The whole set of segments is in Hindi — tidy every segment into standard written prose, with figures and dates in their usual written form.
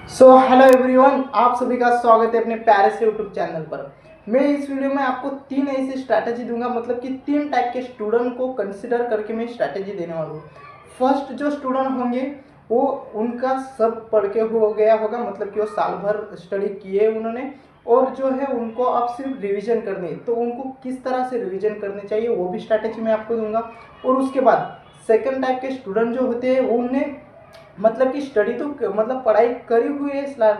हेलो एवरीवन, आप सभी का स्वागत है अपने प्यारे से यूट्यूब चैनल पर। मैं इस वीडियो में आपको तीन ऐसी स्ट्रैटेजी दूंगा, मतलब कि तीन टाइप के स्टूडेंट को कंसिडर करके मैं स्ट्रैटेजी देने वाला हूँ। फर्स्ट जो स्टूडेंट होंगे वो उनका सब पढ़ के हो गया होगा, मतलब कि वो साल भर स्टडी किए उन्होंने, और जो है उनको अब सिर्फ रिवीजन करनी है, तो उनको किस तरह से रिवीजन करनी चाहिए वो भी स्ट्रैटेजी मैं आपको दूंगा। और उसके बाद सेकंड टाइप के स्टूडेंट जो होते हैं उन्हें, मतलब कि स्टडी तो मतलब पढ़ाई करी हुई है स्लैब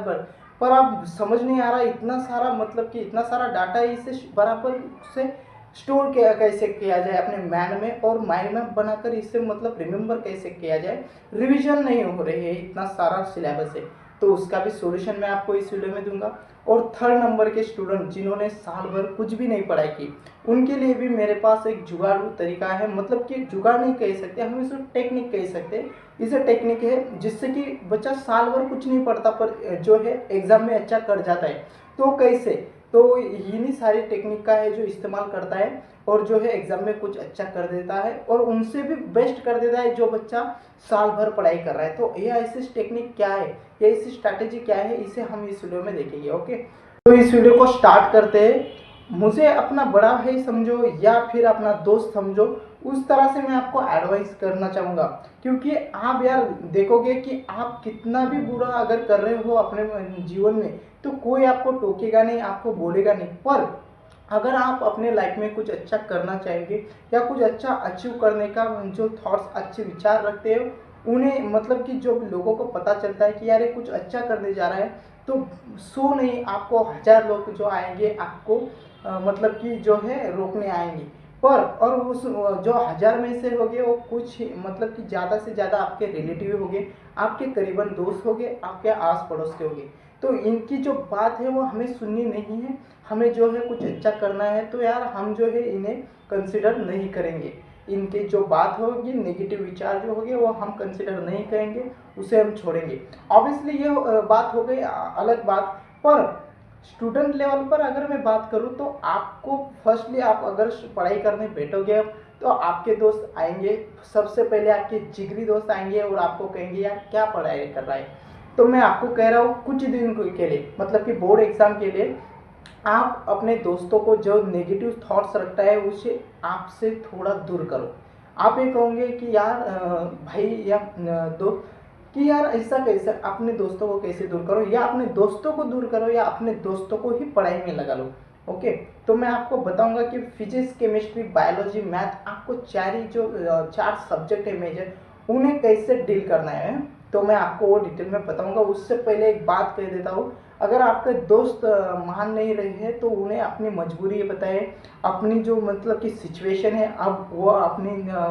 पर अब समझ नहीं आ रहा, इतना सारा मतलब कि इतना सारा डाटा है, इसे बराबर से स्टोर किया कैसे किया जाए अपने मैन में और माइंड में बनाकर इसे मतलब रिमेंबर कैसे किया जाए। रिवीजन नहीं हो रही है, इतना सारा सिलेबस है, तो उसका भी सॉल्यूशन मैं आपको इस वीडियो में दूंगा। और थर्ड नंबर के स्टूडेंट जिन्होंने साल भर कुछ भी नहीं पढ़ाई की, उनके लिए भी मेरे पास एक जुगाड़ू तरीका है, मतलब कि जुगाड़ नहीं कह सकते हम, इसे टेक्निक कह सकते हैं। इसे टेक्निक है जिससे कि बच्चा साल भर कुछ नहीं पढ़ता पर जो है एग्जाम में अच्छा कर जाता है। तो कैसे? तो इन्हीं सारी टेक्निक का है जो इस्तेमाल करता है और जो है एग्जाम में कुछ अच्छा कर देता है और उनसे भी बेस्ट कर देता है जो बच्चा साल भर पढ़ाई कर रहा है। तो ये ऐसी टेक्निक क्या है, ये ऐसी स्ट्रैटेजी क्या है, इसे हम इस वीडियो में देखेंगे। ओके, तो इस वीडियो को स्टार्ट करते हैं। मुझे अपना बड़ा भाई समझो या फिर अपना दोस्त समझो, उस तरह से मैं आपको एडवाइस करना चाहूँगा। क्योंकि आप यार देखोगे कि आप कितना भी बुरा अगर कर रहे हो अपने जीवन में, तो कोई आपको टोकेगा नहीं, आपको बोलेगा नहीं। पर अगर आप अपने लाइफ में कुछ अच्छा करना चाहेंगे या कुछ अच्छा अचीव करने का जो थॉट्स, अच्छे विचार रखते हो, उन्हें मतलब कि जो लोगों को पता चलता है कि यार ये कुछ अच्छा करने जा रहा है, तो 100 नहीं, आपको 1000 लोग जो आएंगे आपको मतलब कि जो है रोकने आएंगे। पर और उस जो 1000 में से होंगे वो कुछ मतलब कि ज़्यादा से ज़्यादा आपके रिलेटिव होंगे, आपके करीबन दोस्त होंगे, आपके आस पड़ोस के होंगे। तो इनकी जो बात है वो हमें सुननी नहीं है, हमें जो है कुछ अच्छा करना है, तो यार हम जो है इन्हें कंसिडर नहीं करेंगे। इनकी जो बात होगी, नेगेटिव विचार जो होंगे वो हम कंसिडर नहीं करेंगे, उसे हम छोड़ेंगे। ऑब्वियसली ये बात हो गई अलग बात। पर स्टूडेंट लेवल पर अगर मैं बात करूँ तो आपको फर्स्टली, आप अगर पढ़ाई करने बैठोगे तो आपके दोस्त आएंगे, सबसे पहले आपके जिगरी दोस्त आएंगे और आपको कहेंगे यार क्या पढ़ाई कर रहा है। तो मैं आपको कह रहा हूँ कुछ दिन के लिए, मतलब कि बोर्ड एग्जाम के लिए, आप अपने दोस्तों को जो नेगेटिव थॉट्स रखता है उसे आपसे थोड़ा दूर करो। आप ये कहोगे कि यार भाई या दोस्त, कि यार ऐसा कैसे, अपने दोस्तों को कैसे दूर करो, या अपने दोस्तों को दूर करो या अपने दोस्तों को ही पढ़ाई में लगा लो। ओके, तो मैं आपको बताऊंगा कि फिजिक्स, केमिस्ट्री, बायोलॉजी, मैथ, आपको चार सब्जेक्ट है मेजर, उन्हें कैसे डील करना है। तो मैं आपको वो डिटेल में बताऊंगा। उससे पहले एक बात कह देता हूँ, अगर आपके दोस्त मान नहीं रहे हैं तो उन्हें अपनी मजबूरी बताए, अपनी जो मतलब कि सिचुएशन है अब वो अपनी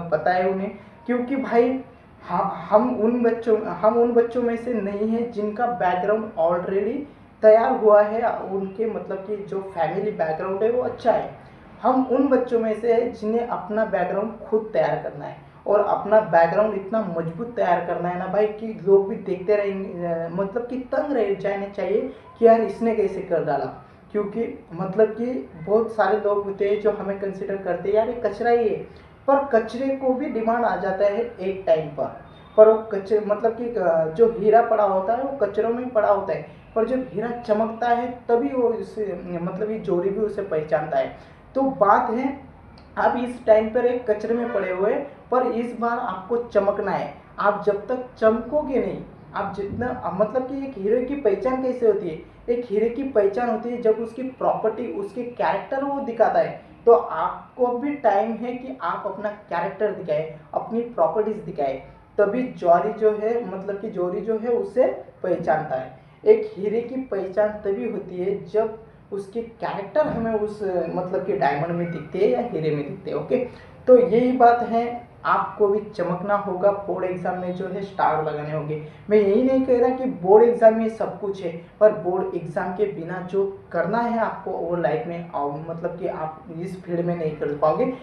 बताए उन्हें। क्योंकि भाई हम उन बच्चों में से नहीं है जिनका बैकग्राउंड ऑलरेडी तैयार हुआ है, उनके मतलब कि जो फैमिली बैकग्राउंड है वो अच्छा है। हम उन बच्चों में से है जिन्हें अपना बैकग्राउंड खुद तैयार करना है, और अपना बैकग्राउंड इतना मजबूत तैयार करना है ना भाई कि लोग भी देखते रहेंगे, मतलब कि तंग रह जाने चाहिए कि यार इसने कैसे कर डाला। क्योंकि मतलब कि बहुत सारे लोग होते हैं जो हमें कंसिडर करते हैं यार ये कचरा ही है, पर कचरे को भी डिमांड आ जाता है एक टाइम पर वो कचरे मतलब कि जो हीरा पड़ा होता है वो कचरों में पड़ा होता है, पर जब हीरा चमकता है तभी वो इसे मतलब ये जोड़ी भी उसे पहचानता है। तो बात है, आप इस टाइम पर एक कचरे में पड़े हुए, पर इस बार आपको चमकना है। आप जब तक चमकोगे नहीं, आप जितना मतलब कि एक हीरे की पहचान कैसे होती है, एक हीरे की पहचान होती है जब उसकी प्रॉपर्टी, उसके कैरेक्टर वो दिखाता है। तो आपको भी टाइम है कि आप अपना कैरेक्टर दिखाए, अपनी प्रॉपर्टीज दिखाए, तभी जौहरी जो है मतलब कि जोरी जो है उसे पहचानता है। एक हीरे की पहचान तभी होती है जब उसके कैरेक्टर हमें उस मतलब कि डायमंड में दिखते हैं या हीरे में दिखते हैं। ओके, तो यही बात है, आपको भी चमकना होगा, बोर्ड एग्जाम में जो है स्टार लगाने होंगे। मैं यही नहीं कह रहा कि बोर्ड एग्जाम में सब कुछ है, पर बोर्ड एग्जाम के बिना जो करना है आपको वो लाइफ में मतलब कि आप इस फील्ड में नहीं कर पाओगे।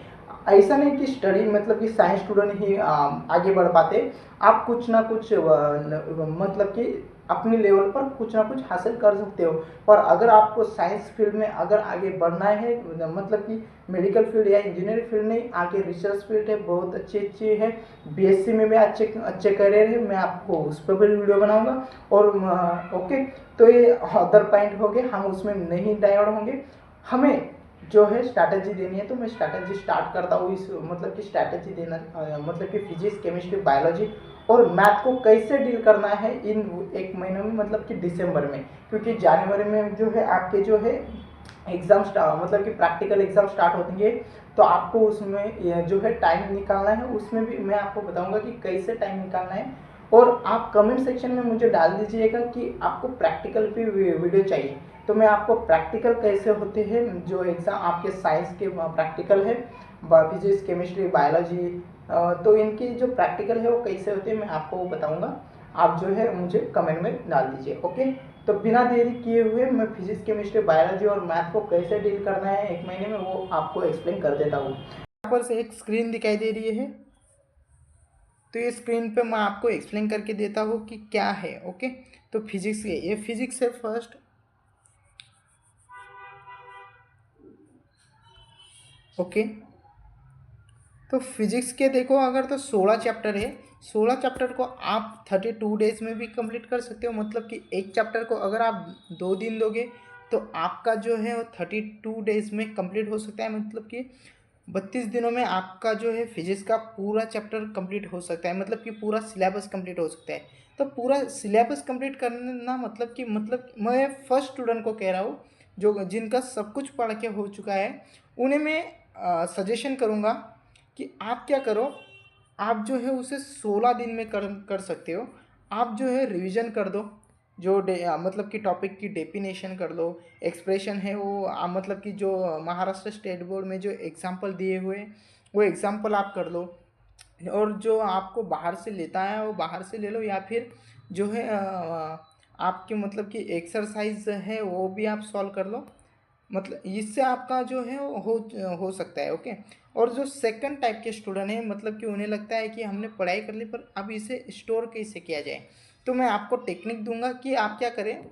ऐसा नहीं कि स्टडी मतलब कि साइंस स्टूडेंट ही आगे बढ़ पाते, आप कुछ ना कुछ मतलब कि अपनी लेवल पर कुछ ना कुछ हासिल कर सकते हो। और अगर आपको साइंस फील्ड में अगर आगे बढ़ना है, मतलब कि मेडिकल फील्ड या इंजीनियरिंग फील्ड नहीं, आगे रिसर्च फील्ड है, बहुत अच्छी अच्छी है, बीएससी में भी अच्छे अच्छे करियर है, मैं आपको उस पर भी वीडियो बनाऊंगा। और ओके, तो ये अदर पॉइंट हो गए, हम उसमें नहीं डाइवर्ट होंगे। हमें जो है स्ट्रैटेजी देनी है, तो मैं स्ट्रैटेजी स्टार्ट करता हूँ। इस मतलब कि स्ट्रैटेजी देना मतलब कि फिजिक्स, केमिस्ट्री, बायोलॉजी और मैथ को कैसे डील करना है इन एक महीने में, मतलब कि दिसंबर में, क्योंकि जनवरी में जो है आपके जो है एग्जाम मतलब कि प्रैक्टिकल एग्जाम स्टार्ट होंगे। तो आपको उसमें जो है टाइम निकालना है, उसमें भी मैं आपको बताऊंगा कि कैसे टाइम निकालना है। और आप कमेंट सेक्शन में मुझे डाल दीजिएगा कि आपको प्रैक्टिकल भी वीडियो चाहिए, तो मैं आपको प्रैक्टिकल कैसे होते हैं, जो एग्ज़ाम आपके साइंस के प्रैक्टिकल है, फिजिक्स, केमिस्ट्री, बायोलॉजी, तो इनकी जो प्रैक्टिकल है वो कैसे होते हैं मैं आपको बताऊंगा। आप जो है मुझे कमेंट में डाल दीजिए। ओके, तो बिना देरी किए हुए मैं फिजिक्स, केमिस्ट्री, बायोलॉजी और मैथ को कैसे डील करना है एक महीने में वो आपको एक्सप्लेन कर देता हूँ। यहाँ पर से एक स्क्रीन दिखाई दे रही है, तो ये स्क्रीन पे मैं आपको एक्सप्लेन करके देता हूँ कि क्या है। ओके, तो फिजिक्स, ये फिजिक्स है फर्स्ट। ओके, तो फिजिक्स के देखो, अगर तो 16 चैप्टर है, 16 चैप्टर को आप 32 डेज में भी कंप्लीट कर सकते हो। मतलब कि एक चैप्टर को अगर आप 2 दिन दोगे तो आपका जो है वो 32 डेज में कंप्लीट हो सकता है। मतलब कि 32 दिनों में आपका जो है फिजिक्स का पूरा चैप्टर कंप्लीट हो सकता है, मतलब कि पूरा सिलेबस कंप्लीट हो सकता है। तो पूरा सिलेबस कंप्लीट करना मतलब कि, मतलब मैं फर्स्ट स्टूडेंट को कह रहा हूँ जो जिनका सब कुछ पढ़ के हो चुका है, उन्हें मैं सजेशन करूँगा कि आप क्या करो, आप जो है उसे 16 दिन में कर सकते हो। आप जो है रिवीजन कर दो, जो मतलब कि टॉपिक की डेफिनेशन कर लो, एक्सप्रेशन है वो मतलब कि जो महाराष्ट्र स्टेट बोर्ड में जो एग्जाम्पल दिए हुए वो एग्जाम्पल आप कर लो। और जो आपको बाहर से लेता है वो बाहर से ले लो, या फिर जो है आपके मतलब कि एक्सरसाइज है वो भी आप सॉल्व कर लो। मतलब इससे आपका जो है वो हो सकता है। ओके, और जो सेकंड टाइप के स्टूडेंट हैं, मतलब कि उन्हें लगता है कि हमने पढ़ाई कर ली पर अब इसे स्टोर कैसे किया जाए, तो मैं आपको टेक्निक दूंगा कि आप क्या करें,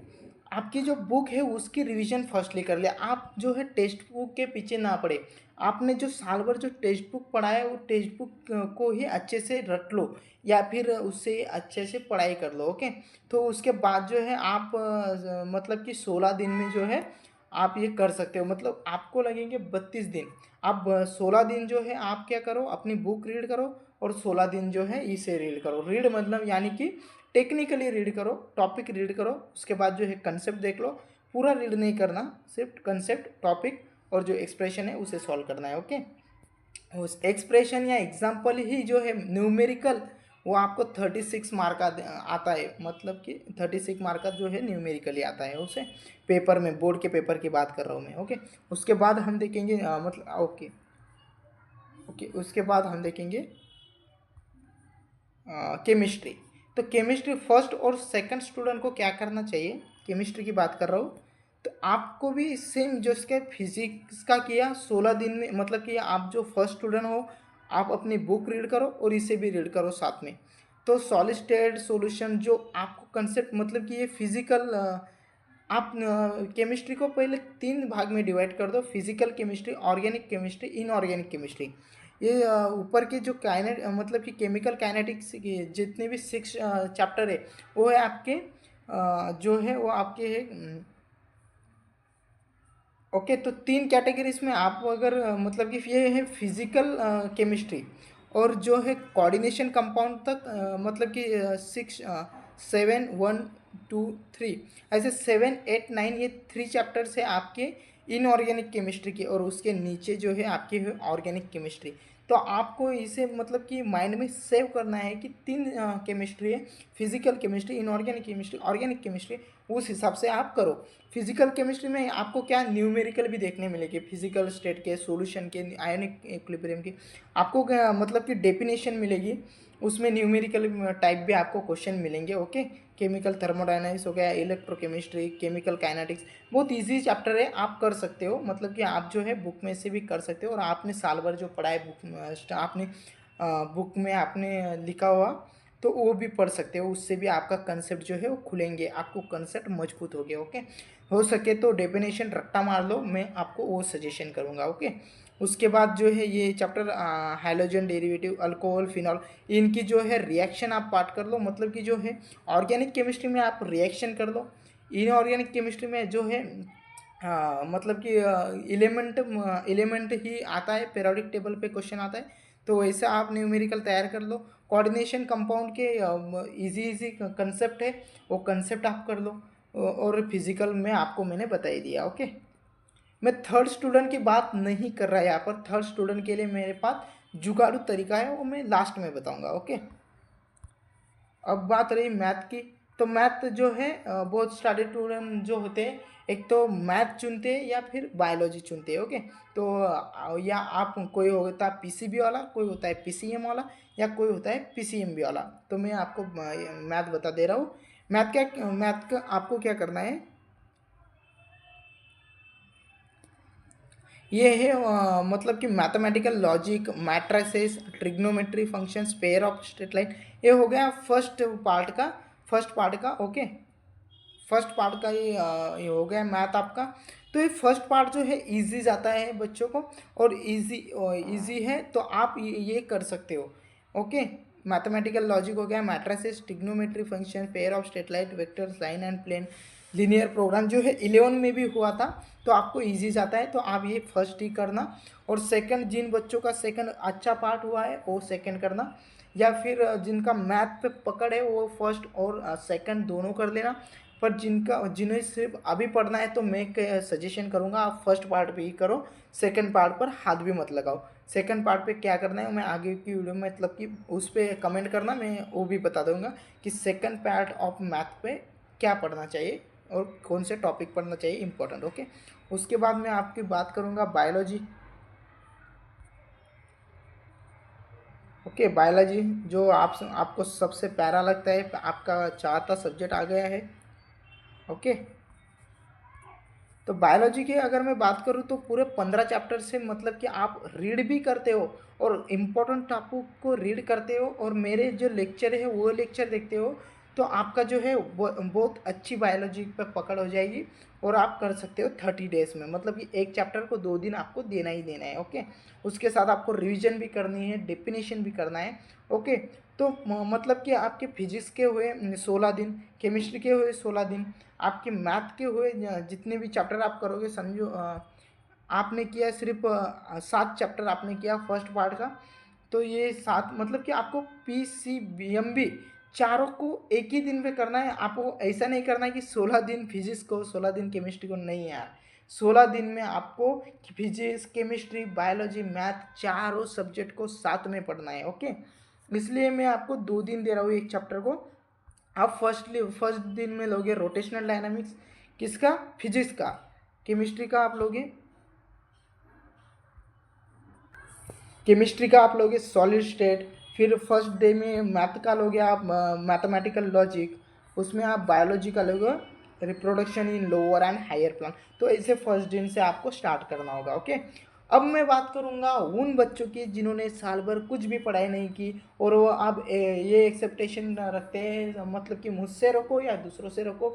आपकी जो बुक है उसकी रिवीजन फर्स्टली कर ले। आप जो है टेक्स्ट बुक के पीछे ना पड़े, आपने जो साल भर जो टेक्स्ट बुक पढ़ा है वो टेक्स्ट बुक को ही अच्छे से रट लो, या फिर उससे अच्छे से पढ़ाई कर लो। ओके, तो उसके बाद जो है आप मतलब कि 16 दिन में जो है आप ये कर सकते हो। मतलब आपको लगेंगे 32 दिन, आप 16 दिन जो है आप क्या करो, अपनी बुक रीड करो, और 16 दिन जो है इसे रीड करो। रीड मतलब यानी कि टेक्निकली रीड करो, टॉपिक रीड करो, उसके बाद जो है कंसेप्ट देख लो। पूरा रीड नहीं करना, सिर्फ कंसेप्ट, टॉपिक और जो एक्सप्रेशन है उसे सॉल्व करना है। ओके, उस एक्सप्रेशन या एग्जाम्पल ही जो है न्यूमेरिकल, वो आपको 36 मार्क आता है। मतलब कि 36 मार्क का जो है न्यूमेरिकली आता है उसे पेपर में, बोर्ड के पेपर की बात कर रहा हूँ मैं। ओके, उसके बाद हम देखेंगे मतलब ओके ओके उसके बाद हम देखेंगे केमिस्ट्री। तो केमिस्ट्री फर्स्ट और सेकंड स्टूडेंट को क्या करना चाहिए, केमिस्ट्री की बात कर रहा हूँ, तो आपको भी सेम जो इसके फिजिक्स का किया 16 दिन में, मतलब कि आप जो फर्स्ट स्टूडेंट हो आप अपनी बुक रीड करो और इसे भी रीड करो साथ में। तो सॉलिड स्टेट सॉल्यूशन जो आपको कंसेप्ट, मतलब कि ये फिजिकल, आप केमिस्ट्री को पहले 3 भाग में डिवाइड कर दो, physical chemistry, organic chemistry, inorganic chemistry. ये ऊपर के जो मतलब कि केमिकल काइनेटिक्स के जितने भी 6 चैप्टर है वो है आपके जो है वो आपके है। ओके, तो 3 कैटेगरीज में आप अगर मतलब कि ये है फिजिकल केमिस्ट्री, और जो है कोऑर्डिनेशन कंपाउंड तक मतलब कि 6 7 1 2 3 ऐसे 7 8 9 ये 3 चैप्टर्स है आपके इनऑर्गेनिक केमिस्ट्री के, और उसके नीचे जो है आपकी है ऑर्गेनिक केमिस्ट्री। तो आपको इसे मतलब कि माइंड में सेव करना है कि 3 केमिस्ट्री है, physical chemistry, inorganic chemistry, organic chemistry, उस हिसाब से आप करो। फिजिकल केमिस्ट्री में आपको क्या न्यूमेरिकल भी देखने मिलेगी, फिजिकल स्टेट के, सॉल्यूशन के, आयनिक इक्विलिब्रियम की आपको क्या मतलब कि डेफिनेशन मिलेगी, उसमें न्यूमेरिकल टाइप भी आपको क्वेश्चन मिलेंगे। ओके, केमिकल थर्मोडायनामिक्स हो गया, इलेक्ट्रोकेमिस्ट्री, केमिकल काइनेटिक्स, बहुत इजी चैप्टर है, आप कर सकते हो। मतलब कि आप जो है बुक में से भी कर सकते हो, और आपने साल भर जो पढ़ा है बुक आपने बुक में आपने लिखा हुआ, तो वो भी पढ़ सकते हो, उससे भी आपका कंसेप्ट जो है वो खुलेंगे, आपको कंसेप्ट मजबूत हो गया। ओके, हो सके तो डेफिनेशन रट्टा मार लो, मैं आपको वो सजेशन करूँगा। ओके, उसके बाद जो है ये chapter hydrogen derivative, alcohol, phenol, इनकी जो है रिएक्शन आप पार्ट कर लो। मतलब कि जो है ऑर्गेनिक केमिस्ट्री में आप रिएक्शन कर लो, इनऑर्गेनिक केमिस्ट्री में जो है मतलब कि एलिमेंट ही आता है, पीरियोडिक टेबल पे क्वेश्चन आता है, तो वैसे आप न्यूमेरिकल तैयार कर लो। कोऑर्डिनेशन कंपाउंड के इजी इजी कंसेप्ट है, वो कंसेप्ट आप कर लो। और फिजिकल में आपको मैंने बता ही दिया। ओके, मैं थर्ड स्टूडेंट की बात नहीं कर रहा यहाँ पर, थर्ड स्टूडेंट के लिए मेरे पास जुगाड़ू तरीका है, वो मैं लास्ट में बताऊंगा। ओके, अब बात रही मैथ की, तो मैथ जो है बहुत स्टूडेंट स्टूडेंट जो होते हैं, एक तो मैथ चुनते हैं या फिर बायोलॉजी चुनते हैं। ओके, तो या आप कोई होता है पीसीबी वाला, कोई होता है पीसीएम वाला, या कोई होता है पीसीएमबी वाला। तो मैं आपको मैथ बता दे रहा हूँ। मैथ का आपको क्या करना है, ये है मतलब कि mathematical logic, matrices, trigonometry functions, pair of straight line, ये हो गया फर्स्ट पार्ट का। ओके, फर्स्ट पार्ट का ये हो गया मैथ आपका। तो ये फर्स्ट पार्ट जो है इजी जाता है बच्चों को, और इजी है, तो आप ये कर सकते हो। ओके, मैथमेटिकल लॉजिक हो गया, matrices, trigonometry function, pair of straight line, vectors, line and plane, linear program जो है 11 में भी हुआ था, तो आपको इजी जाता है, तो आप ये फर्स्ट ही करना। और सेकंड, जिन बच्चों का सेकंड अच्छा पार्ट हुआ है वो सेकंड करना, या फिर जिनका मैथ पे पकड़ है वो फर्स्ट और सेकंड दोनों कर लेना। पर जिन्हें सिर्फ अभी पढ़ना है, तो मैं सजेशन करूँगा आप फर्स्ट पार्ट पे ही करो, सेकंड पार्ट पर हाथ भी मत लगाओ। सेकंड पार्ट पे क्या करना है मैं आगे की वीडियो में, मतलब कि उस पर कमेंट करना, मैं वो भी बता दूंगा कि सेकंड पार्ट ऑफ मैथ पे क्या पढ़ना चाहिए और कौन से टॉपिक पढ़ना चाहिए इंपॉर्टेंट। ओके, उसके बाद मैं आपकी बात करूँगा बायोलॉजी। ओके, बायोलॉजी जो आपको सबसे प्यारा लगता है, आपका चाहता सब्जेक्ट आ गया है। ओके, तो बायोलॉजी की अगर मैं बात करूँ तो पूरे 15 चैप्टर से, मतलब कि आप रीड भी करते हो और इम्पोर्टेंट टॉपिक को रीड करते हो, और मेरे जो लेक्चर है वो लेक्चर देखते हो, तो आपका जो है बहुत अच्छी बायोलॉजी पर पकड़ हो जाएगी, और आप कर सकते हो 30 डेज में। मतलब कि एक चैप्टर को 2 दिन आपको देना ही देना है। ओके, उसके साथ आपको रिविजन भी करनी है, डेफिनेशन भी करना है। ओके, तो मतलब कि आपके फिजिक्स के हुए 16 दिन, केमिस्ट्री के हुए 16 दिन, आपके मैथ के हुए जितने भी चैप्टर आप करोगे, समझो आपने किया सिर्फ 7 चैप्टर आपने किया फर्स्ट पार्ट का, तो ये 7 मतलब कि आपको पीसीबीएमबी चारों को एक ही दिन पे करना है। आपको ऐसा नहीं करना है कि 16 दिन फिजिक्स को, 16 दिन केमिस्ट्री को, नहीं यार। 16 दिन में आपको फिजिक्स, केमिस्ट्री, बायोलॉजी, मैथ चारों सब्जेक्ट को साथ में पढ़ना है। ओके, इसलिए मैं आपको 2 दिन दे रहा हूँ एक चैप्टर को। आप फर्स्ट दिन में लोगे रोटेशनल डायनामिक्स, किसका, फिजिक्स का। केमिस्ट्री का आप लोगे, सॉलिड स्टेट। फिर फर्स्ट डे में मैथ का लोगे आप, मैथमेटिकल लॉजिक। उसमें आप बायोलॉजी का लोगे, reproduction in lower and higher plant. तो ऐसे फर्स्ट दिन से आपको स्टार्ट करना होगा। ओके, अब मैं बात करूँगा उन बच्चों की जिन्होंने साल भर कुछ भी पढ़ाई नहीं की, और वो अब ये एक्सेप्टेशन रखते हैं, मतलब कि मुझसे रखो या दूसरों से रखो,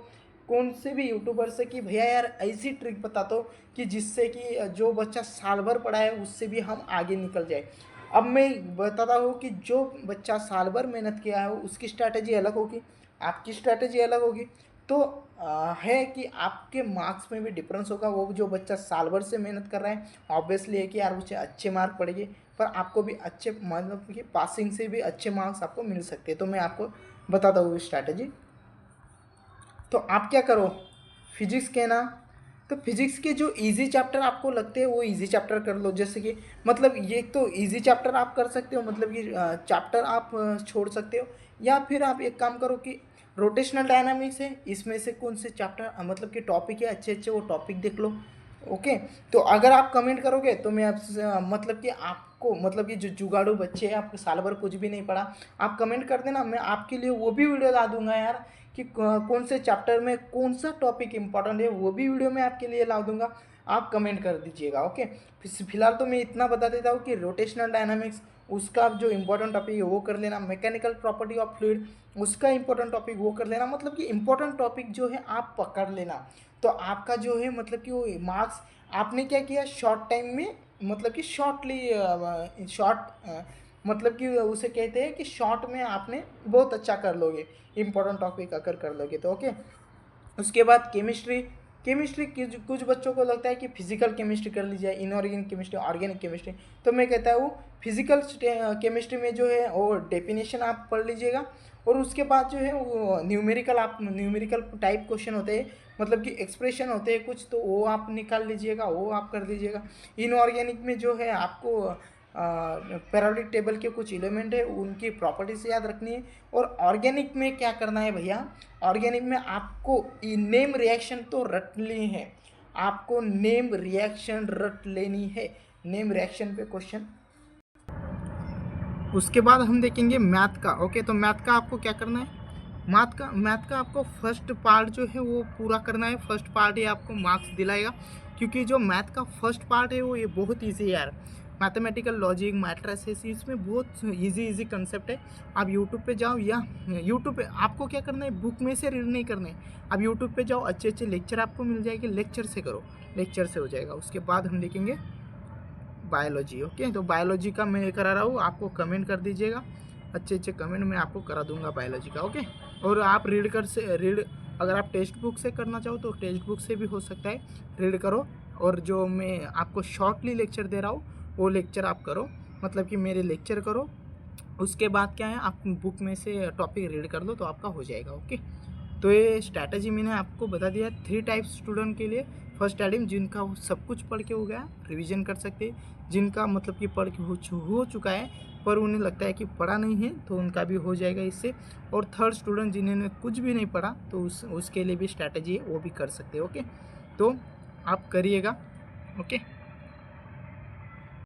कौन से भी यूट्यूबर से, कि भैया यार ऐसी ट्रिक बता दो कि जिससे कि जो बच्चा साल भर पढ़ा है उससे भी हम आगे निकल जाए। अब मैं बताता हूँ कि जो बच्चा साल भर मेहनत किया है उसकी स्ट्रैटेजी अलग होगी, आपकी स्ट्रैटेजी अलग होगी। तो है कि आपके मार्क्स में भी डिफरेंस होगा। वो जो बच्चा साल भर से मेहनत कर रहा है, ऑब्वियसली है कि यार उसे अच्छे मार्क पड़ेंगे, पर आपको भी अच्छे, मतलब कि पासिंग से भी अच्छे मार्क्स आपको मिल सकते हैं। तो मैं आपको बताता हूँ स्ट्रैटेजी। तो आप क्या करो, फिजिक्स के ना, तो फिजिक्स के जो इजी चैप्टर आपको लगते हैं वो इजी चैप्टर कर लो। जैसे कि मतलब ये तो इजी चैप्टर आप कर सकते हो, मतलब कि चैप्टर आप छोड़ सकते हो, या फिर आप एक काम करो कि रोटेशनल डायनामिक्स है, इसमें से कौन से चैप्टर मतलब कि टॉपिक है अच्छे अच्छे, वो टॉपिक देख लो। ओके, तो अगर आप कमेंट करोगे तो मैं आपसे मतलब कि आपको, मतलब कि जो जुगाड़ू बच्चे हैं, आपको साल भर कुछ भी नहीं पढ़ा, आप कमेंट कर देना, मैं आपके लिए वो भी वीडियो ला दूंगा यार, कि कौन से चैप्टर में कौन सा टॉपिक इंपॉर्टेंट है, वो भी वीडियो मैं आपके लिए ला दूंगा। आप कमेंट कर दीजिएगा। ओके, फिलहाल तो मैं इतना बता देता हूँ कि रोटेशनल डायनामिक्स उसका जो इंपॉर्टेंट टॉपिक है वो कर लेना, मैकेनिकल प्रॉपर्टी ऑफ फ्लूइड उसका इंपॉर्टेंट टॉपिक वो कर लेना, मतलब कि इंपॉर्टेंट टॉपिक जो है आप पकड़ लेना। तो आपका जो है मतलब कि वो मार्क्स आपने क्या किया शॉर्ट टाइम में, मतलब कि मतलब कि उसे कहते हैं कि शॉर्ट में आपने बहुत अच्छा कर लोगे इंपॉर्टेंट टॉपिक अगर कर लोगे तो। ओके, उसके बाद केमिस्ट्री। केमिस्ट्री कुछ बच्चों को लगता है कि फिजिकल केमिस्ट्री कर लीजिए, इनऑर्गेनिक केमिस्ट्री, ऑर्गेनिक केमिस्ट्री। तो मैं कहता हूँ फिजिकल केमिस्ट्री में जो है वो डेफिनेशन आप पढ़ लीजिएगा, और उसके बाद जो है वो न्यूमेरिकल टाइप क्वेश्चन होते हैं, मतलब कि एक्सप्रेशन होते हैं कुछ, तो वो आप निकाल लीजिएगा, वो आप कर लीजिएगा। इनऑर्गेनिक में जो है आपको पैरियोडिक टेबल के कुछ एलिमेंट है उनकी प्रॉपर्टीज याद रखनी है। और ऑर्गेनिक में क्या करना है भैया, ऑर्गेनिक में आपको नेम रिएक्शन तो रट ली है, आपको नेम रिएक्शन रट लेनी है, नेम रिएक्शन पे क्वेश्चन। उसके बाद हम देखेंगे मैथ का। ओके, तो मैथ का आपको क्या करना है, मैथ का आपको फर्स्ट पार्ट जो है वो पूरा करना है। फर्स्ट पार्ट ही आपको मार्क्स दिलाएगा, क्योंकि जो मैथ का फर्स्ट पार्ट है वो ये बहुत ईजी है यार। मैथमेटिकल लॉजिक, मैट्रिसेस, इसमें बहुत इजी कंसेप्ट है। आप यूट्यूब पे जाओ, या यूट्यूब पे आपको क्या करना है, बुक में से रीड नहीं करना है, आप यूट्यूब पे जाओ, अच्छे अच्छे लेक्चर आपको मिल जाएंगे, लेक्चर से करो, लेक्चर से हो जाएगा। उसके बाद हम देखेंगे बायोलॉजी। ओके, तो बायोलॉजी का मैं करा रहा हूँ, आपको कमेंट कर दीजिएगा, अच्छे अच्छे कमेंट मैं आपको करा दूंगा बायोलॉजी का। ओके, और आप रीड अगर आप टेक्स्ट बुक से करना चाहो तो टेक्स्ट बुक से भी हो सकता है, रीड करो। और जो मैं आपको शॉर्टली लेक्चर दे रहा हूँ वो लेक्चर आप करो, मतलब कि मेरे लेक्चर करो। उसके बाद क्या है, आप बुक में से टॉपिक रीड कर लो तो आपका हो जाएगा। ओके, तो ये स्ट्रैटेजी मैंने आपको बता दिया 3 टाइप्स स्टूडेंट के लिए। फर्स्ट टाइम जिनका सब कुछ पढ़ के हो गया, रिवीजन कर सकते हैं, जिनका मतलब कि पढ़ के हो चुका है पर उन्हें लगता है कि पढ़ा नहीं है तो उनका भी हो जाएगा इससे। और थर्ड स्टूडेंट जिन्होंने कुछ भी नहीं पढ़ा तो उसके लिए भी स्ट्रैटेजी है, वो भी कर सकते हैं। ओके, तो आप करिएगा। ओके।